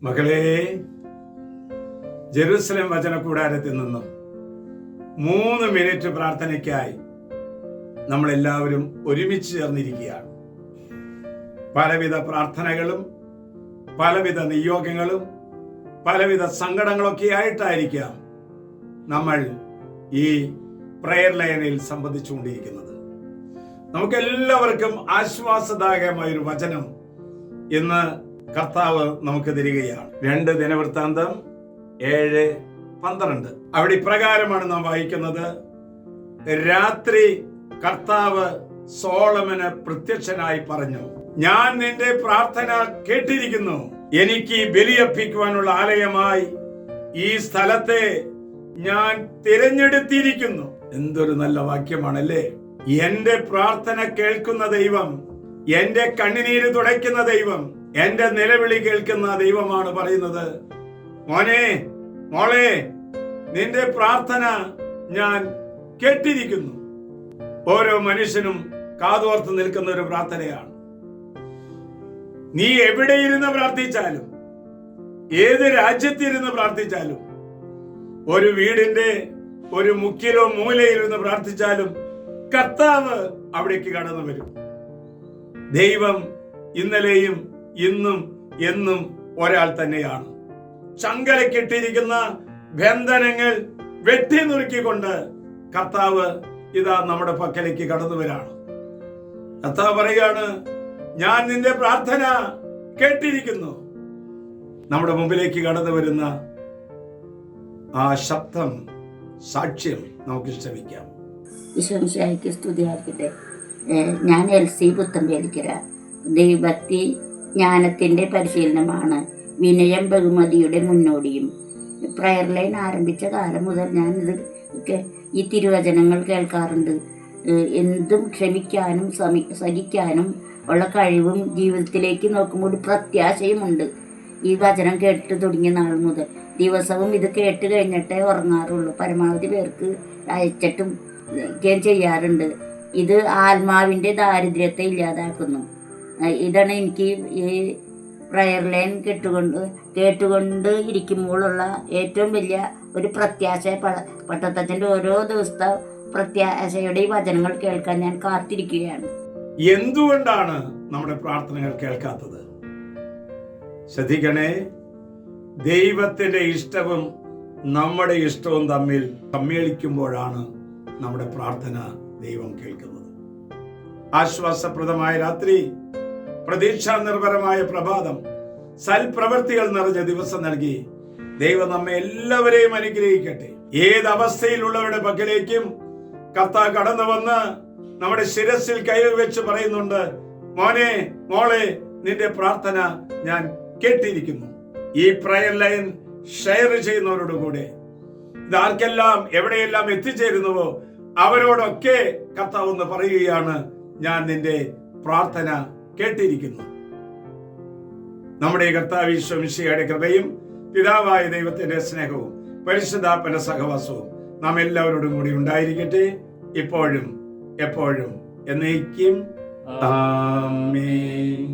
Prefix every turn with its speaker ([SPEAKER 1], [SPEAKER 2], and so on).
[SPEAKER 1] മകളെ, ജെറുസലേം വചന കൂടാരത്തിൽ നിന്നും 3 മിനിറ്റ് പ്രാർത്ഥനയ്ക്കായി നമ്മളെല്ലാവരും ഒരുമിച്ച് ചേർന്നിരിക്കുകയാണ്. പലവിധ പ്രാർത്ഥനകളും പലവിധ നിയോഗങ്ങളും പലവിധ സങ്കടങ്ങളൊക്കെ ആയിട്ടായിരിക്കാം നമ്മൾ ഈ പ്രയർ ലൈനിൽ സംബന്ധിച്ചുകൊണ്ടിരിക്കുന്നത്. നമുക്കെല്ലാവർക്കും ആശ്വാസദായകമായ ഒരു വചനം ഇന്ന് കർത്താവ് നമുക്ക് തരികയാണ്. 2 ദിനവൃത്താന്തം 7:12. അവിടെ ഇപ്രകാരമാണ് നാം വായിക്കുന്നത്: രാത്രി കർത്താവ് സോളമന് പ്രത്യക്ഷനായി പറഞ്ഞു, ഞാൻ നിന്റെ പ്രാർത്ഥന കേട്ടിരിക്കുന്നു. എനിക്ക് ബലിയർപ്പിക്കുവാനുള്ള ആലയമായി ഈ സ്ഥലത്തെ ഞാൻ തിരഞ്ഞെടുത്തിരിക്കുന്നു. എന്തൊരു നല്ല വാക്യമാണല്ലേ! എന്റെ പ്രാർത്ഥന കേൾക്കുന്ന ദൈവം, എന്റെ കണ്ണുനീര് തുടയ്ക്കുന്ന ദൈവം, എന്റെ നിലവിളി കേൾക്കുന്ന ദൈവമാണ് പറയുന്നത്, മോനെ, മോളെ, നിന്റെ പ്രാർത്ഥന ഞാൻ കേട്ടിരിക്കുന്നു. ഓരോ മനുഷ്യനും കാതോർത്ത് നിൽക്കുന്ന ഒരു പ്രാർത്ഥനയാണ്. നീ എവിടെയിരുന്ന് പ്രാർത്ഥിച്ചാലും, ഏത് രാജ്യത്തിരുന്ന് പ്രാർത്ഥിച്ചാലും, ഒരു വീടിന്റെ ഒരു മുക്കിലോ മൂലയിരുന്ന് പ്രാർത്ഥിച്ചാലും കർത്താവ് അവിടേക്ക് കടന്നു വരും. ദൈവം ഇന്നലെയും ഇന്നും എന്നും ഒരാൾ തന്നെയാണ്. ചങ്കലക്കിട്ടിരിക്കുന്ന ബന്ധനങ്ങൾ വെട്ടി നുറുക്കിക്കൊണ്ട് കർത്താവ് ഇതാ നമ്മുടെ പക്കലേക്ക് കടന്നു വരാണ്. കർത്താവ് പറയാണ്, ഞാൻ നിന്റെ പ്രാർത്ഥന കേട്ടിരിക്കുന്നു. നമ്മുടെ മുമ്പിലേക്ക് കടന്നു വരുന്ന ആ ശബ്ദം, സാക്ഷ്യം നമുക്ക് ശ്രമിക്കാം.
[SPEAKER 2] ഈശോമിശിഹായ്ക്ക് സ്തുതിയായിരിക്കട്ടെ. ഞാൻ എൽസി പുത്തമ്പേലിക്കര. ദൈവഭക്തി ജ്ഞാനത്തിൻ്റെ പരിശീലനമാണ് വിനയം ബഹുമതിയുടെ മുന്നോടിയും. പ്രയർ ലൈൻ ആരംഭിച്ച കാലം മുതൽ ഞാൻ ഈ തിരുവചനങ്ങൾ കേൾക്കാറുണ്ട്. എന്തും ക്ഷമിക്കാനും സഹിക്കാനും ഉള്ള കഴിവും ജീവിതത്തിലേക്ക് നോക്കുമ്പോൾ ഒരു പ്രത്യാശയുമുണ്ട്. ഈ വചനം കേട്ട് തുടങ്ങിയ നാൾ മുതൽ ദിവസവും ഇത് കേട്ട് കഴിഞ്ഞിട്ടേ ഉറങ്ങാറുള്ളൂ. പരമാവധി പേർക്ക് അയച്ചിട്ടും ചെയ്യാറുണ്ട്. ഇത് ആത്മാവിൻ്റെ ദാരിദ്ര്യത്തെ ഇല്ലാതാക്കുന്നു. ഇതാണ് എനിക്ക് ഈ പ്രയർ ലൈൻ കേട്ടുകൊണ്ട് ഇരിക്കുമ്പോഴുള്ള ഏറ്റവും വലിയ ഒരു പ്രത്യാശ. പട്ടത്തച്ഛൻ്റെ ഓരോ ദിവസത്തെ പ്രത്യാശയുടെ ഈ വചനങ്ങൾ കേൾക്കാൻ ഞാൻ കാത്തിരിക്കുകയാണ്.
[SPEAKER 1] എന്തുകൊണ്ടാണ് നമ്മുടെ പ്രാർത്ഥനകൾ കേൾക്കാത്തത്? ശ്രദ്ധിക്കണേ, ദൈവത്തിന്റെ ഇഷ്ടവും നമ്മുടെ ഇഷ്ടവും തമ്മിൽ സമ്മേളിക്കുമ്പോഴാണ് നമ്മുടെ പ്രാർത്ഥന ദൈവം കേൾക്കുന്നത്. ആശ്വാസപ്രദമായ രാത്രി, പ്രതീക്ഷാ നിർഭരമായ പ്രഭാതം, സൽപ്രവൃത്തികൾ നിറഞ്ഞ ദിവസം നൽകി ദൈവം നമ്മെ എല്ലാവരെയും അനുഗ്രഹിക്കട്ടെ. ഏത് അവസ്ഥയിലുള്ളവരുടെ പക്കലേക്കും കർത്താവ് കടന്നു വന്ന് നമ്മുടെ ശിരസിൽ കൈവച്ച് പറയുന്നുണ്ട്, മോനെ, മോളെ, നിന്റെ പ്രാർത്ഥന ഞാൻ കേട്ടിരിക്കുന്നു. ഈ പ്രയർ ലൈൻ ഷെയർ ചെയ്യുന്നവരോടുകൂടെ ഇത് ആർക്കെല്ലാം എവിടെയെല്ലാം എത്തിച്ചേരുന്നുവോ അവരോടൊക്കെ കർത്താവ് എന്ന് പറയുകയാണ്, ഞാൻ നിന്റെ പ്രാർത്ഥന കേട്ടിരിക്കുന്നു. നമ്മുടെ കർത്താവ് ഈശോ മിശിഹായുടെ കൃപയും പിതാവായ ദൈവത്തിന്റെ സ്നേഹവും പരിശുദ്ധാത്മന്റെ സഹവാസവും നാം എല്ലാവരോടും കൂടി ഉണ്ടായിരിക്കട്ടെ, ഇപ്പോഴും എപ്പോഴും എന്നേക്കും. ആമേൻ.